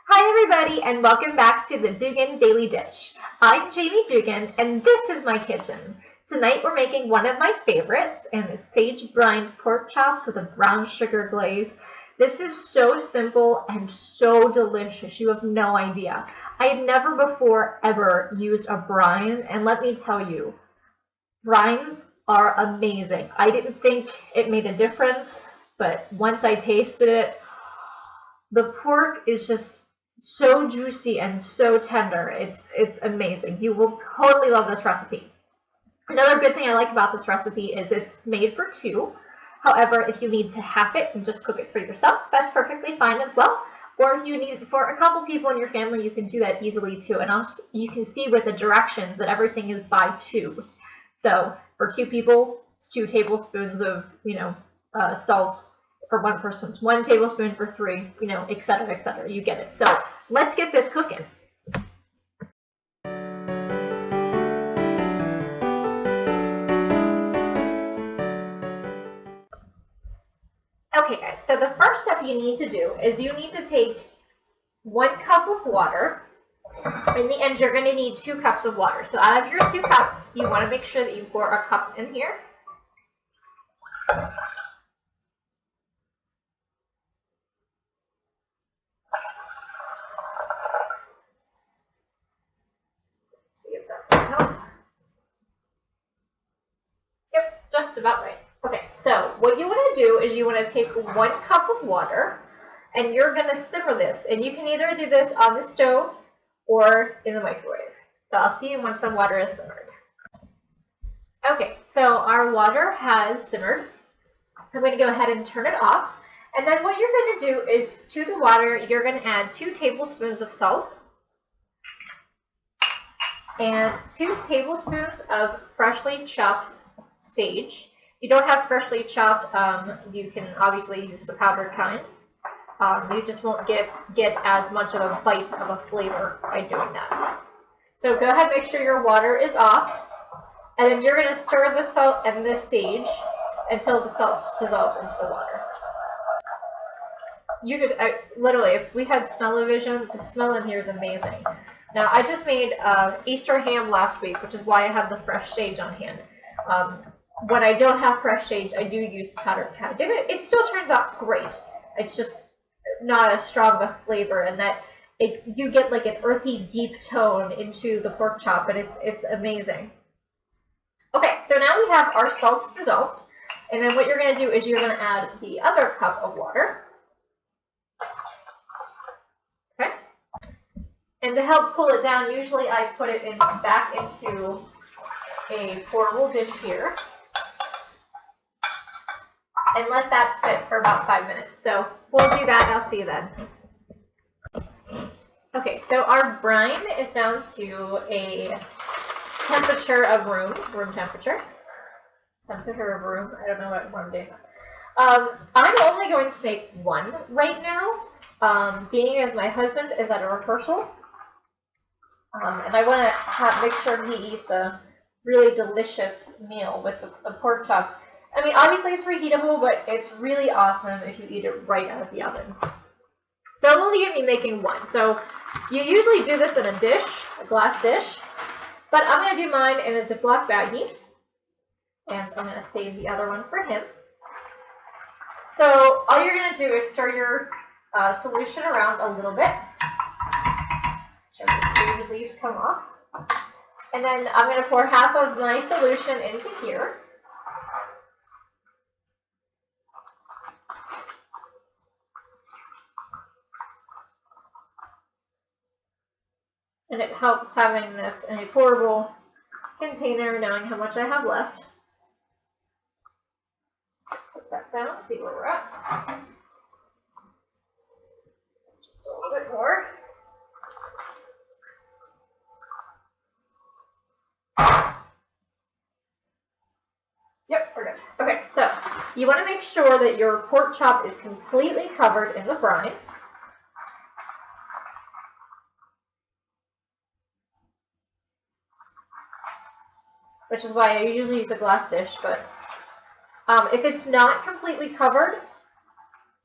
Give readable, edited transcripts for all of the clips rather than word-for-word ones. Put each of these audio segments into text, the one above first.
Hi everybody and welcome back to the Duggan Daily Dish. I'm Jamie Duggan and this is my kitchen. Tonight we're making one of my favorites and it's Sage Brined Pork Chops with a brown sugar glaze. This is so simple and so delicious, you have no idea. I had never before ever used a brine and let me tell you, brines are amazing. I didn't think it made a difference, but once I tasted it, the pork is just so juicy and so tender. It's amazing. You will totally love this recipe. Another good thing I like about this recipe is it's made for two. However, if you need to half it and just cook it for yourself, that's perfectly fine as well. Or if you need it for a couple people in your family, you can do that easily too. And also, you can see with the directions that everything is by twos. So for two people, it's 2 tablespoons of salt. For one person, 1 tablespoon for 3, et cetera, et cetera. You get it. So let's get this cooking. Okay, guys, so the first step you need to do is you need to take 1 cup of water. In the end, you're going to need 2 cups of water. So out of your 2 cups, you want to make sure that you pour a cup in here. Yep, just about right. Okay, so what you want to do is you want to take 1 cup of water and you're going to simmer this. And you can either do this on the stove or in the microwave. So I'll see you once the water is simmered. Okay, so our water has simmered. I'm going to go ahead and turn it off. And then what you're going to do is to the water, you're going to add 2 tablespoons of salt and 2 tablespoons of freshly chopped sage. If you don't have freshly chopped, you can obviously use the powdered kind. You just won't get as much of a bite of a flavor by doing that. So go ahead and make sure your water is off. And then you're going to stir the salt and the sage until the salt dissolves into the water. You could, literally, if we had smell-o-vision, the smell in here is amazing. Now, I just made Easter ham last week, which is why I have the fresh sage on hand. When I don't have fresh sage, I do use the powdered kind. It still turns out great. It's just not as strong of a flavor, and that you get like an earthy, deep tone into the pork chop, and it's amazing. Okay, so now we have our salt dissolved, and then what you're going to do is you're going to add the other cup of water. Okay, and to help cool it down, usually I put it back into a portable dish here and let that sit for about 5 minutes. So we'll do that and I'll see you then. Okay, so our brine is down to a temperature of room temperature. Temperature of room, I don't know what I'm doing. I'm only going to make 1 right now, being as my husband is at a rehearsal. And I want to make sure he eats a really delicious meal with the pork chop. I mean, obviously it's reheatable, but it's really awesome if you eat it right out of the oven. So I'm only going to be making 1. So you usually do this in a dish, a glass dish, but I'm going to do mine in a Ziploc baggie, and I'm going to save the other one for him. So all you're going to do is stir your solution around a little bit. Just the leaves come off. And then I'm going to pour half of my solution into here. And it helps having this in a pourable container, knowing how much I have left. Put that down, see where we're at. Just a little bit more. Yep, we're good. Okay, so you want to make sure that your pork chop is completely covered in the brine. Which is why I usually use a glass dish, but if it's not completely covered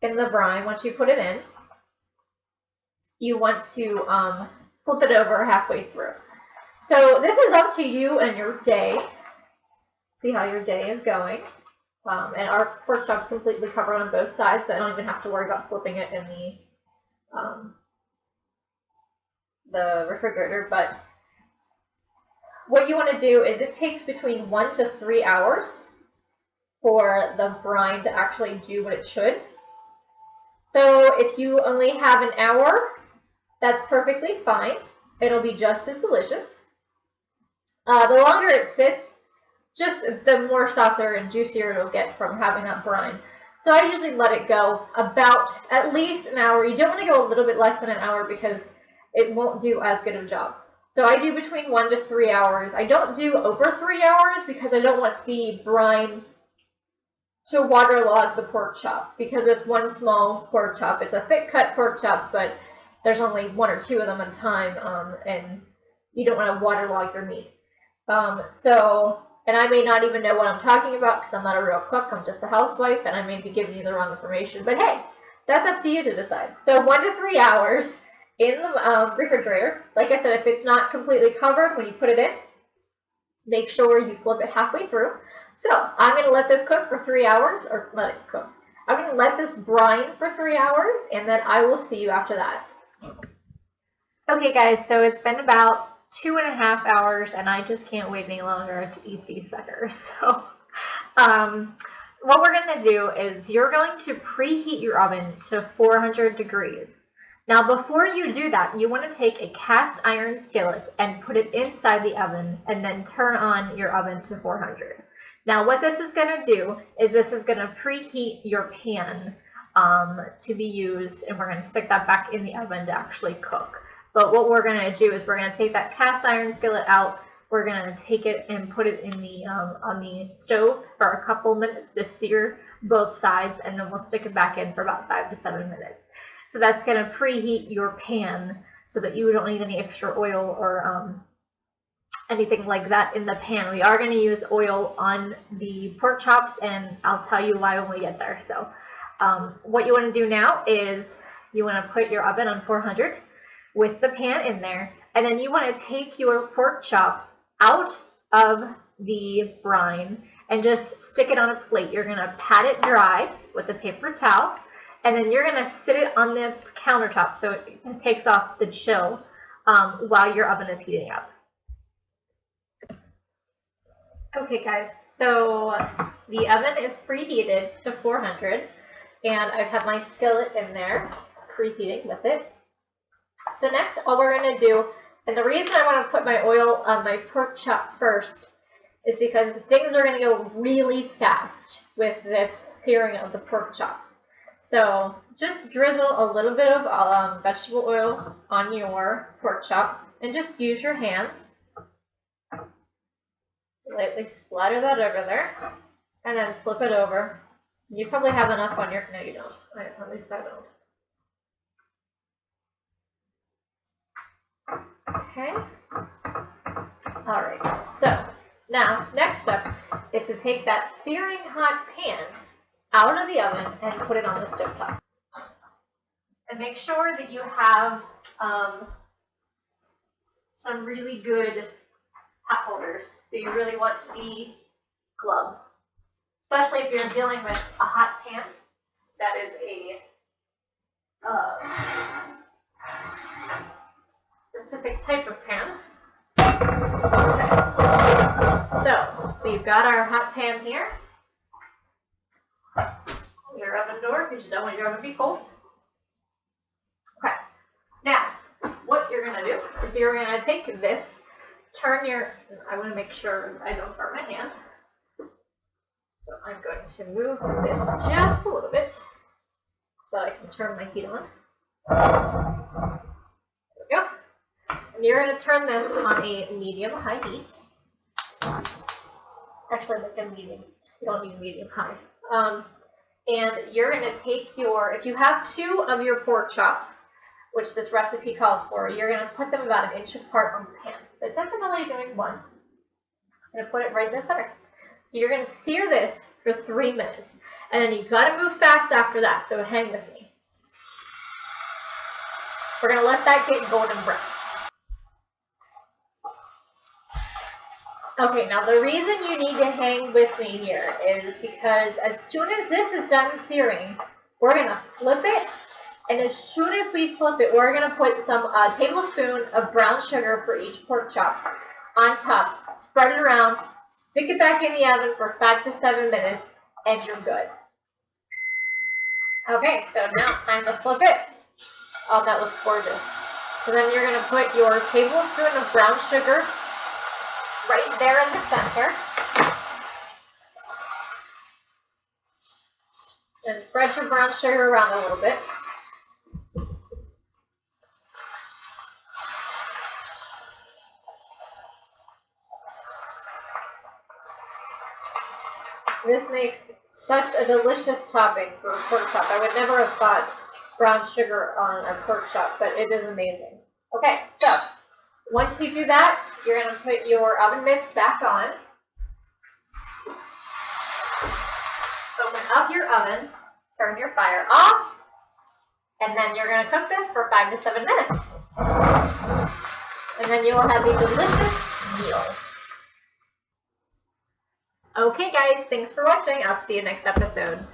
in the brine once you put it in, you want to flip it over halfway through. So this is up to you and your day. See how your day is going. And our pork chop's completely covered on both sides, so I don't even have to worry about flipping it in the refrigerator. But what you want to do is it takes between 1 to 3 hours for the brine to actually do what it should. So if you only have an hour, that's perfectly fine. It'll be just as delicious. The longer it sits, just the more softer and juicier it'll get from having that brine. So I usually let it go about at least an hour. You don't want to go a little bit less than an hour because it won't do as good of a job. So I do between 1 to 3 hours. I don't do over 3 hours because I don't want the brine to waterlog the pork chop, because it's one small pork chop. It's a thick cut pork chop, but there's only 1 or 2 of them at a time, and you don't want to waterlog your meat. And I may not even know what I'm talking about because I'm not a real cook. I'm just a housewife, and I may be giving you the wrong information. But hey, that's up to you to decide. So 1 to 3 hours in the refrigerator. Like I said, if it's not completely covered when you put it in, make sure you flip it halfway through. So I'm going to let this cook for 3 hours, or let it cook. I'm going to let this brine for 3 hours, and then I will see you after that. Okay guys, so it's been about 2.5 hours, and I just can't wait any longer to eat these suckers. So what we're going to do is you're going to preheat your oven to 400 degrees. Now before you do that, you want to take a cast iron skillet and put it inside the oven, and then turn on your oven to 400. Now what this is going to do is this is going to preheat your pan to be used, and we're going to stick that back in the oven to actually cook. But what we're going to do is we're going to take that cast iron skillet out. We're going to take it and put it in the on the stove for a couple minutes to sear both sides, and then we'll stick it back in for about 5 to 7 minutes. So that's going to preheat your pan so that you don't need any extra oil or anything like that in the pan. We are going to use oil on the pork chops, and I'll tell you why when we get there. So what you want to do now is you want to put your oven on 400 with the pan in there, and then you want to take your pork chop out of the brine and just stick it on a plate. You're going to pat it dry with a paper towel, and then you're going to sit it on the countertop so it takes off the chill while your oven is heating up. Okay guys, so the oven is preheated to 400, and I've had my skillet in there preheating with it. So next, all we're going to do, and the reason I want to put my oil on my pork chop first is because things are going to go really fast with this searing of the pork chop. So just drizzle a little bit of vegetable oil on your pork chop, and just use your hands. Lightly splatter that over there, and then flip it over. You probably have enough on your, no you don't, at least I don't. Okay. Alright, so now next step is to take that searing hot pan out of the oven and put it on the stove top. And make sure that you have some really good pot holders. So you really want the gloves, especially if you're dealing with a hot pan. That is a specific type of pan. Okay, so we've got our hot pan here. Your oven door, because you don't want your oven to be cold. Okay, now what you're going to do is you're going to take this, turn your, I want to make sure I don't burn my hand. So I'm going to move this just a little bit so I can turn my heat on. There we go. And you're going to turn this on a medium-high heat. Actually, like a medium. You don't need medium-high. And you're going to take your, if you have 2 of your pork chops, which this recipe calls for, you're going to put them about 1 inch apart on the pan. But definitely doing 1. I'm going to put it right in the center. So you're going to sear this for 3 minutes. And then you've got to move fast after that, so hang with me. We're going to let that get golden brown. Okay, now the reason you need to hang with me here is because as soon as this is done searing, we're going to flip it. And as soon as we flip it, we're going to put some tablespoon of brown sugar for each pork chop on top. Spread it around, stick it back in the oven for 5 to 7 minutes, and you're good. Okay, so now it's time to flip it. Oh, that looks gorgeous. So then you're going to put your tablespoon of brown sugar right there in the center. And spread your brown sugar around a little bit. This makes such a delicious topping for a pork chop. I would never have thought brown sugar on a pork chop, but it is amazing. Okay, so once you do that, you're going to put your oven mitts back on. Open up your oven, turn your fire off, and then you're going to cook this for 5 to 7 minutes. And then you will have a delicious meal. Okay guys, thanks for watching. I'll see you next episode.